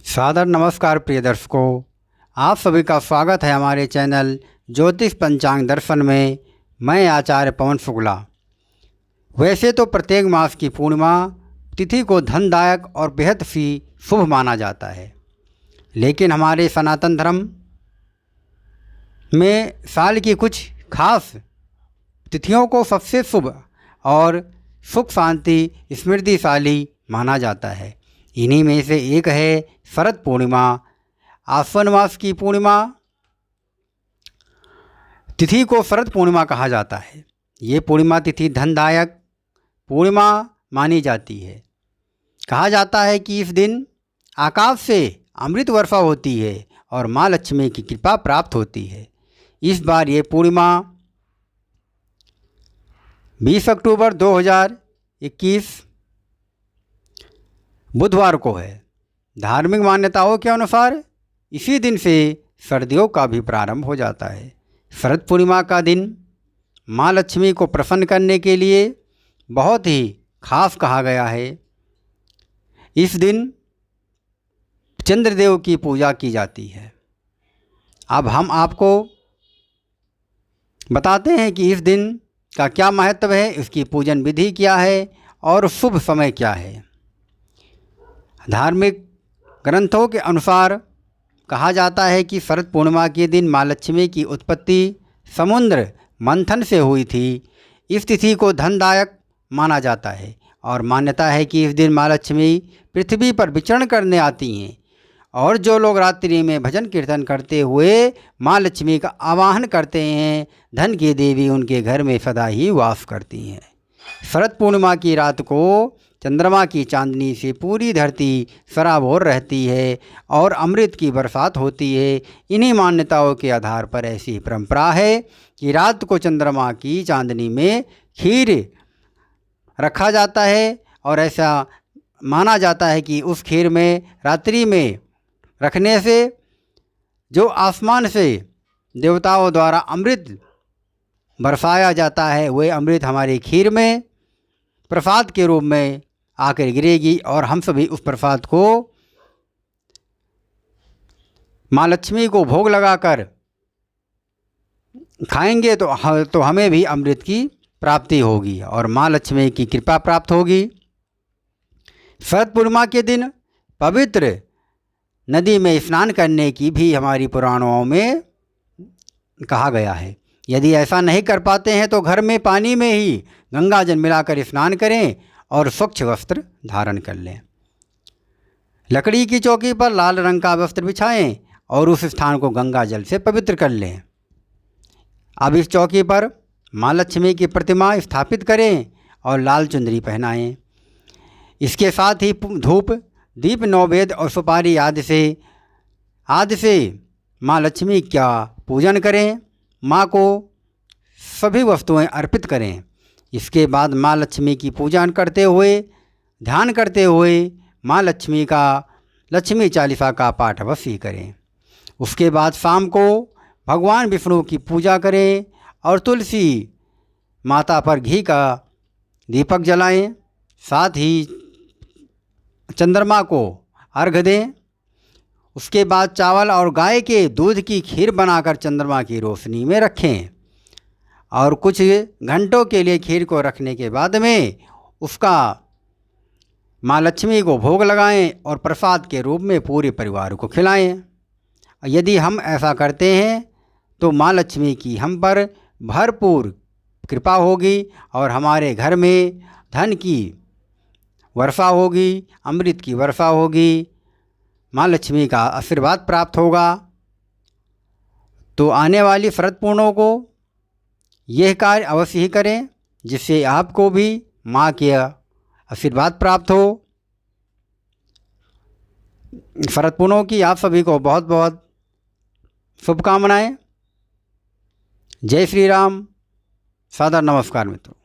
सादर नमस्कार प्रिय दर्शकों, आप सभी का स्वागत है हमारे चैनल ज्योतिष पंचांग दर्शन में। मैं आचार्य पवन शुक्ला। वैसे तो प्रत्येक मास की पूर्णिमा तिथि को धनदायक और बेहद सी शुभ माना जाता है, लेकिन हमारे सनातन धर्म में साल की कुछ खास तिथियों को सबसे शुभ और सुख शांति स्मृतिशाली माना जाता है। इन्हीं में से एक है शरद पूर्णिमा। आश्विन मास की पूर्णिमा तिथि को शरद पूर्णिमा कहा जाता है। ये पूर्णिमा तिथि धनदायक पूर्णिमा मानी जाती है। कहा जाता है कि इस दिन आकाश से अमृत वर्षा होती है और माँ लक्ष्मी की कृपा प्राप्त होती है। इस बार ये पूर्णिमा 20 अक्टूबर 2021 बुधवार को है। धार्मिक मान्यताओं के अनुसार इसी दिन से सर्दियों का भी प्रारंभ हो जाता है। शरद पूर्णिमा का दिन माँ लक्ष्मी को प्रसन्न करने के लिए बहुत ही खास कहा गया है। इस दिन चंद्रदेव की पूजा की जाती है। अब हम आपको बताते हैं कि इस दिन का क्या महत्व है, इसकी पूजन विधि क्या है और शुभ समय क्या है। धार्मिक ग्रंथों के अनुसार कहा जाता है कि शरद पूर्णिमा के दिन माँ लक्ष्मी की उत्पत्ति समुद्र मंथन से हुई थी। इस तिथि को धनदायक माना जाता है और मान्यता है कि इस दिन माँ लक्ष्मी पृथ्वी पर विचरण करने आती हैं और जो लोग रात्रि में भजन कीर्तन करते हुए माँ लक्ष्मी का आवाहन करते हैं, धन की देवी उनके घर में सदा ही वास करती हैं। शरद पूर्णिमा की रात को चंद्रमा की चांदनी से पूरी धरती सराबोर रहती है और अमृत की बरसात होती है। इन्हीं मान्यताओं के आधार पर ऐसी परंपरा है कि रात को चंद्रमा की चांदनी में खीर रखा जाता है और ऐसा माना जाता है कि उस खीर में रात्रि में रखने से जो आसमान से देवताओं द्वारा अमृत बरसाया जाता है, वह अमृत हमारी खीर में प्रसाद के रूप में आकर गिरेगी और हम सभी उस प्रसाद को माँ लक्ष्मी को भोग लगाकर खाएंगे तो हमें भी अमृत की प्राप्ति होगी और माँ लक्ष्मी की कृपा प्राप्त होगी। शरद पूर्णिमा के दिन पवित्र नदी में स्नान करने की भी हमारी पुराणों में कहा गया है। यदि ऐसा नहीं कर पाते हैं तो घर में पानी में ही गंगा जल मिलाकर स्नान करें और स्वच्छ वस्त्र धारण कर लें। लकड़ी की चौकी पर लाल रंग का वस्त्र बिछाएं और उस स्थान को गंगा जल से पवित्र कर लें। अब इस चौकी पर माँ लक्ष्मी की प्रतिमा स्थापित करें और लाल चुंदरी पहनाएं। इसके साथ ही धूप दीप नैवेद्य और सुपारी आदि से माँ लक्ष्मी का पूजन करें। माँ को सभी वस्तुएं अर्पित करें। इसके बाद माँ लक्ष्मी की पूजा करते हुए ध्यान करते हुए माँ लक्ष्मी चालीसा का पाठ अवश्य करें। उसके बाद शाम को भगवान विष्णु की पूजा करें और तुलसी माता पर घी का दीपक जलाएं। साथ ही चंद्रमा को अर्घ्य दें। उसके बाद चावल और गाय के दूध की खीर बनाकर चंद्रमा की रोशनी में रखें और कुछ घंटों के लिए खीर को रखने के बाद में उसका माँ लक्ष्मी को भोग लगाएं और प्रसाद के रूप में पूरे परिवार को खिलाएं। यदि हम ऐसा करते हैं तो माँ लक्ष्मी की हम पर भरपूर कृपा होगी और हमारे घर में धन की वर्षा होगी, अमृत की वर्षा होगी, माँ लक्ष्मी का आशीर्वाद प्राप्त होगा। तो आने वाली शरद पूर्णिमा को यह कार्य अवश्य ही करें, जिससे आपको भी माँ के आशीर्वाद प्राप्त हो। शरद पूर्णिमा की आप सभी को बहुत बहुत शुभकामनाएं। जय श्री राम। सादर नमस्कार मित्रों।